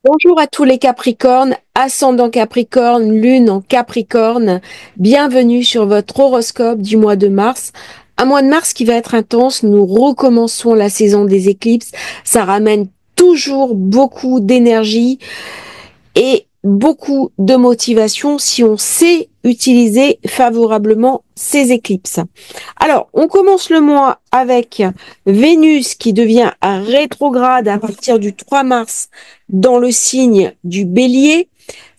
Bonjour à tous les Capricornes, ascendant Capricorne, lune en Capricorne. Bienvenue sur votre horoscope du mois de mars. Un mois de mars qui va être intense. Nous recommençons la saison des éclipses. Ça ramène toujours beaucoup d'énergie et beaucoup de motivation si on sait utiliser favorablement ces éclipses. Alors, on commence le mois avec Vénus qui devient rétrograde à partir du 3 mars dans le signe du Bélier.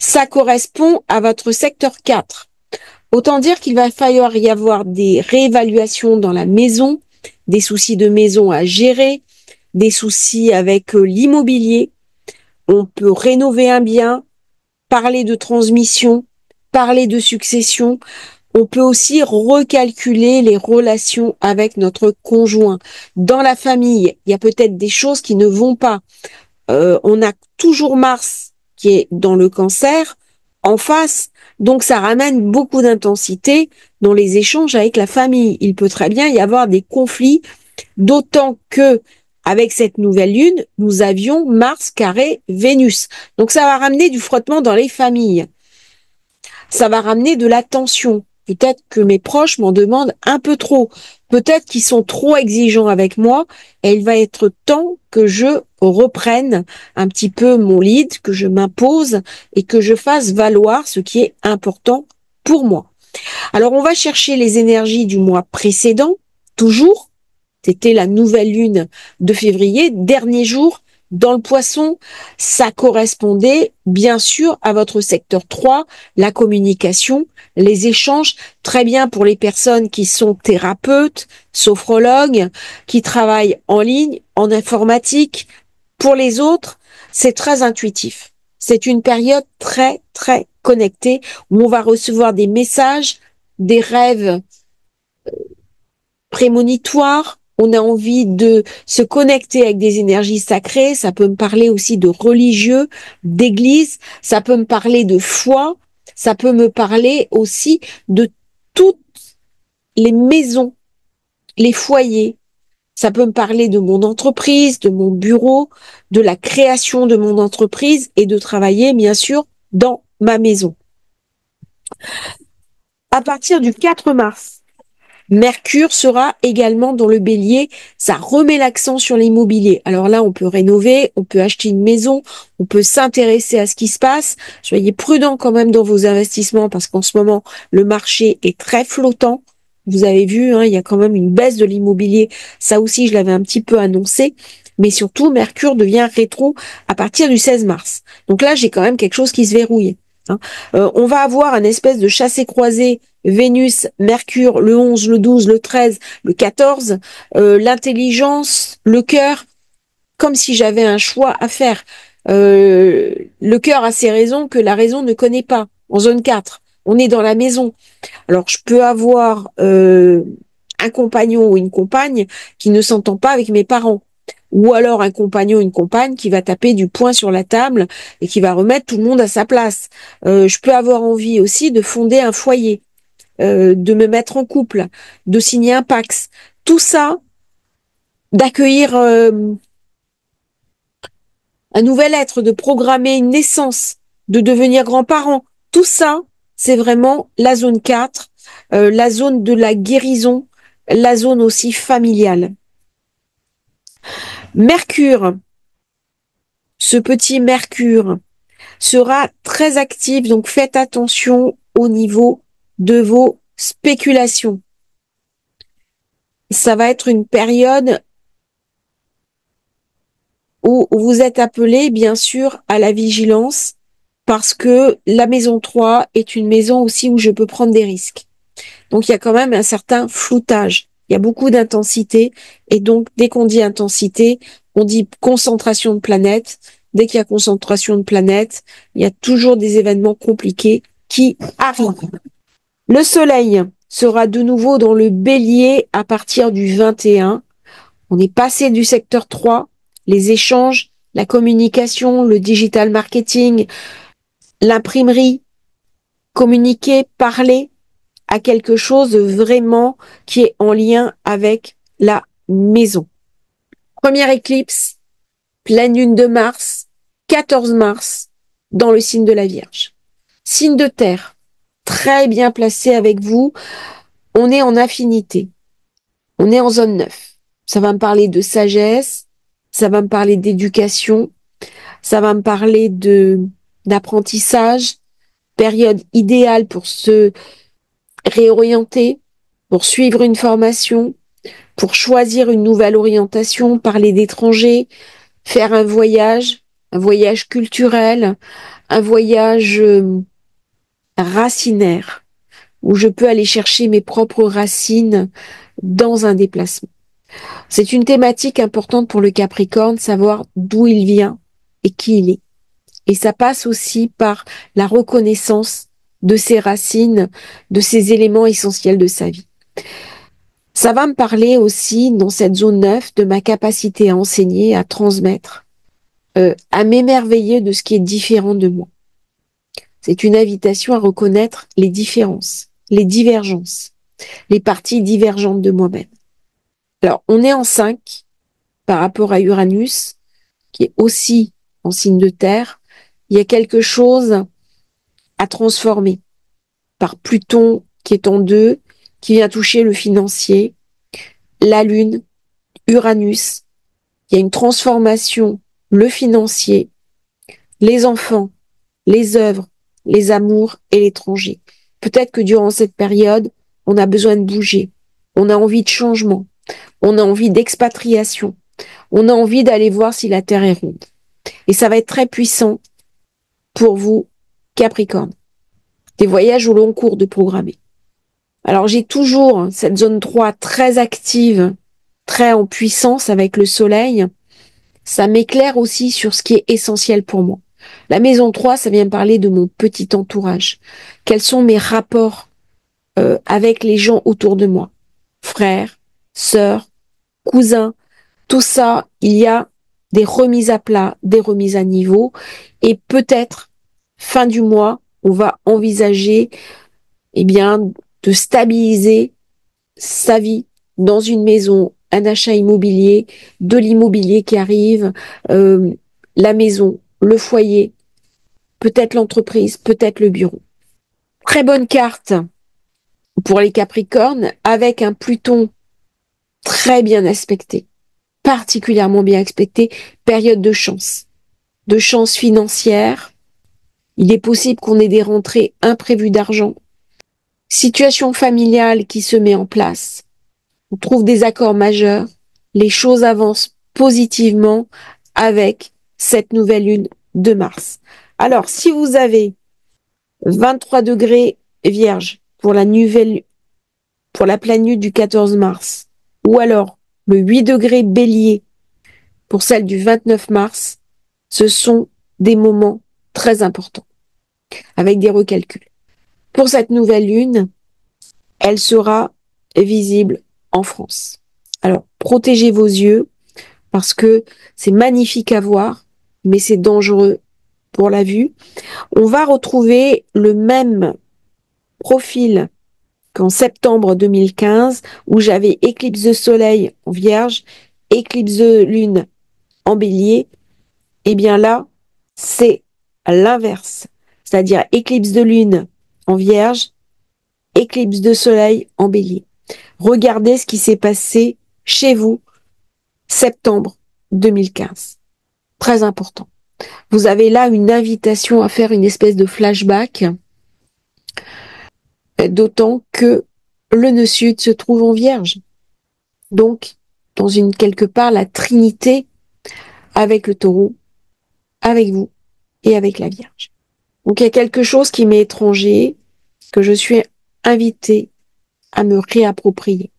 Ça correspond à votre secteur 4. Autant dire qu'il va falloir y avoir des réévaluations dans la maison, des soucis de maison à gérer, des soucis avec l'immobilier. On peut rénover un bien, parler de transmission, parler de succession. On peut aussi recalculer les relations avec notre conjoint. Dans la famille, il y a peut-être des choses qui ne vont pas. On a toujours Mars qui est dans le Cancer en face, donc ça ramène beaucoup d'intensité dans les échanges avec la famille. Il peut très bien y avoir des conflits, d'autant que avec cette nouvelle lune, nous avions Mars carré Vénus. Donc ça va ramener du frottement dans les familles. Ça va ramener de la tension. Peut-être que mes proches m'en demandent un peu trop. Peut-être qu'ils sont trop exigeants avec moi et il va être temps que je reprenne un petit peu mon lead, que je m'impose et que je fasse valoir ce qui est important pour moi. Alors, on va chercher les énergies du mois précédent, toujours. C'était la nouvelle lune de février, dernier jour dans le Poisson. Ça correspondait bien sûr à votre secteur 3, la communication, les échanges, très bien pour les personnes qui sont thérapeutes, sophrologues, qui travaillent en ligne, en informatique. Pour les autres, c'est très intuitif. C'est une période très, très connectée où on va recevoir des messages, des rêves prémonitoire, on a envie de se connecter avec des énergies sacrées, ça peut me parler aussi de religieux, d'église, ça peut me parler de foi, ça peut me parler aussi de toutes les maisons, les foyers, ça peut me parler de mon entreprise, de mon bureau, de la création de mon entreprise et de travailler bien sûr dans ma maison. À partir du 4 mars, Mercure sera également dans le Bélier, ça remet l'accent sur l'immobilier. Alors là, on peut rénover, on peut acheter une maison, on peut s'intéresser à ce qui se passe. Soyez prudents quand même dans vos investissements parce qu'en ce moment, le marché est très flottant. Vous avez vu, hein, il y a quand même une baisse de l'immobilier. Ça aussi, je l'avais un petit peu annoncé. Mais surtout, Mercure devient rétro à partir du 16 mars. Donc là, j'ai quand même quelque chose qui se verrouille. Hein. On va avoir un espèce de chassé-croisé Vénus, Mercure, le 11, le 12, le 13, le 14, l'intelligence, le cœur, comme si j'avais un choix à faire. Le cœur a ses raisons que la raison ne connaît pas. En zone 4, on est dans la maison. Alors, je peux avoir un compagnon ou une compagne qui ne s'entend pas avec mes parents. Ou alors un compagnon, une compagne qui va taper du poing sur la table et qui va remettre tout le monde à sa place. Je peux avoir envie aussi de fonder un foyer, de me mettre en couple, de signer un Pacs. Tout ça, d'accueillir un nouvel être, de programmer une naissance, de devenir grand-parent. Tout ça, c'est vraiment la zone 4, la zone de la guérison, la zone aussi familiale. Mercure, ce petit Mercure, sera très actif, donc faites attention au niveau de vos spéculations. Ça va être une période où vous êtes appelé, bien sûr, à la vigilance parce que la maison 3 est une maison aussi où je peux prendre des risques. Donc, il y a quand même un certain floutage. Il y a beaucoup d'intensité et donc, dès qu'on dit intensité, on dit concentration de planètes. Dès qu'il y a concentration de planètes, il y a toujours des événements compliqués qui arrivent. Le soleil sera de nouveau dans le bélier à partir du 21. On est passé du secteur 3, les échanges, la communication, le digital marketing, l'imprimerie, communiquer, parler à quelque chose vraiment qui est en lien avec la maison. Première éclipse, pleine lune de Mars, 14 mars dans le signe de la Vierge. Signe de terre, très bien placé avec vous. On est en affinité. On est en zone 9. Ça va me parler de sagesse, ça va me parler d'éducation, ça va me parler d'apprentissage, période idéale pour se réorienter, pour suivre une formation, pour choisir une nouvelle orientation, parler d'étranger, faire un voyage culturel, un voyage racinaire, où je peux aller chercher mes propres racines dans un déplacement. C'est une thématique importante pour le Capricorne, savoir d'où il vient et qui il est. Et ça passe aussi par la reconnaissance de ses racines, de ses éléments essentiels de sa vie. Ça va me parler aussi, dans cette zone 9, de ma capacité à enseigner, à transmettre, à m'émerveiller de ce qui est différent de moi. C'est une invitation à reconnaître les différences, les divergences, les parties divergentes de moi-même. Alors, on est en 5 par rapport à Uranus, qui est aussi en signe de terre. Il y a quelque chose à transformer par Pluton, qui est en 2, qui vient toucher le financier, la Lune, Uranus. Il y a une transformation, le financier, les enfants, les œuvres, les amours et l'étranger. Peut-être que durant cette période, on a besoin de bouger. On a envie de changement. On a envie d'expatriation. On a envie d'aller voir si la Terre est ronde. Et ça va être très puissant pour vous, Capricorne. Des voyages au long cours de programmer. Alors j'ai toujours cette zone 3 très active, très en puissance avec le soleil. Ça m'éclaire aussi sur ce qui est essentiel pour moi. La maison 3, ça vient me parler de mon petit entourage. Quels sont mes rapports avec les gens autour de moi? Frères, sœurs, cousins, tout ça, il y a des remises à plat, des remises à niveau. Et peut-être, fin du mois, on va envisager, eh bien, de stabiliser sa vie dans une maison, un achat immobilier, de l'immobilier qui arrive, la maison, le foyer, peut-être l'entreprise, peut-être le bureau. Très bonne carte pour les Capricornes avec un Pluton très bien aspecté, particulièrement bien aspecté, période de chance financière. Il est possible qu'on ait des rentrées imprévues d'argent, situation familiale qui se met en place. On trouve des accords majeurs, les choses avancent positivement avec cette nouvelle lune de Mars. Alors, si vous avez 23 degrés Vierge pour pour la pleine lune du 14 mars, ou alors le 8 degrés Bélier pour celle du 29 mars, ce sont des moments très importants, avec des recalculs. Pour cette nouvelle lune, elle sera visible en France. Alors, protégez vos yeux parce que c'est magnifique à voir, mais c'est dangereux pour la vue. On va retrouver le même profil qu'en septembre 2015 où j'avais éclipse de soleil en Vierge, éclipse de lune en Bélier. Et bien là, c'est l'inverse, c'est-à-dire éclipse de lune en Vierge, éclipse de soleil en Bélier. Regardez ce qui s'est passé chez vous septembre 2015. Très important. Vous avez là une invitation à faire une espèce de flashback, d'autant que le nœud sud se trouve en Vierge. Donc, dans une quelque part, la Trinité avec le Taureau, avec vous et avec la Vierge. Donc, il y a quelque chose qui m'est étranger, que je suis invitée à me réapproprier.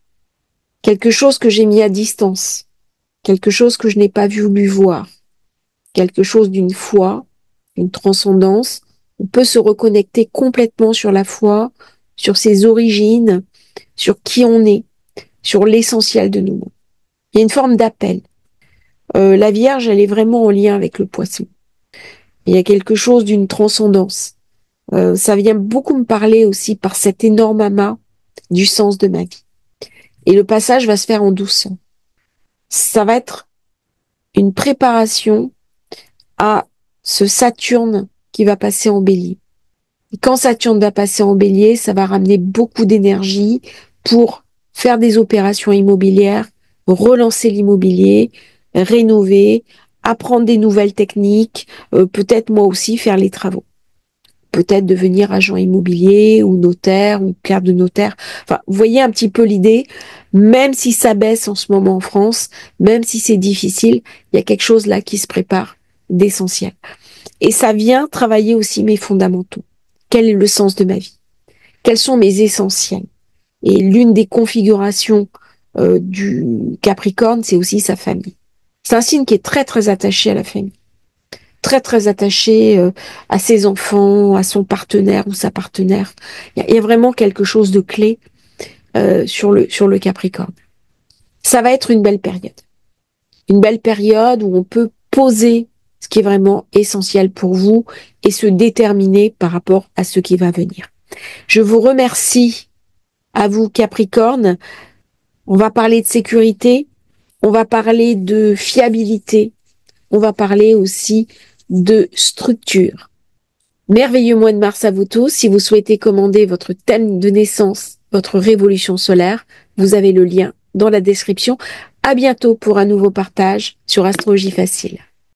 Quelque chose que j'ai mis à distance. Quelque chose que je n'ai pas voulu voir. Quelque chose d'une foi, une transcendance. On peut se reconnecter complètement sur la foi, sur ses origines, sur qui on est, sur l'essentiel de nous. Il y a une forme d'appel. La Vierge, elle est vraiment en lien avec le Poisson. Il y a quelque chose d'une transcendance. Ça vient beaucoup me parler aussi par cet énorme amas du sens de ma vie. Et le passage va se faire en douceur. Ça va être une préparation à ce Saturne qui va passer en Bélier. Et quand Saturne va passer en Bélier, ça va ramener beaucoup d'énergie pour faire des opérations immobilières, relancer l'immobilier, rénover, apprendre des nouvelles techniques, peut-être moi aussi faire les travaux. Peut-être devenir agent immobilier ou notaire ou clerc de notaire. Enfin, vous voyez un petit peu l'idée. Même si ça baisse en ce moment en France, même si c'est difficile, il y a quelque chose là qui se prépare d'essentiel. Et ça vient travailler aussi mes fondamentaux. Quel est le sens de ma vie? Quels sont mes essentiels? Et l'une des configurations du Capricorne, c'est aussi sa famille. C'est un signe qui est très très attaché à la famille, très très attaché à ses enfants, à son partenaire ou sa partenaire. Il y a vraiment quelque chose de clé sur le Capricorne. Ça va être une belle période où on peut poser ce qui est vraiment essentiel pour vous et se déterminer par rapport à ce qui va venir. Je vous remercie à vous Capricorne. On va parler de sécurité, on va parler de fiabilité, on va parler aussi de structure. Merveilleux mois de mars à vous tous. Si vous souhaitez commander votre thème de naissance, votre révolution solaire, vous avez le lien dans la description. À bientôt pour un nouveau partage sur Astrologie Facile.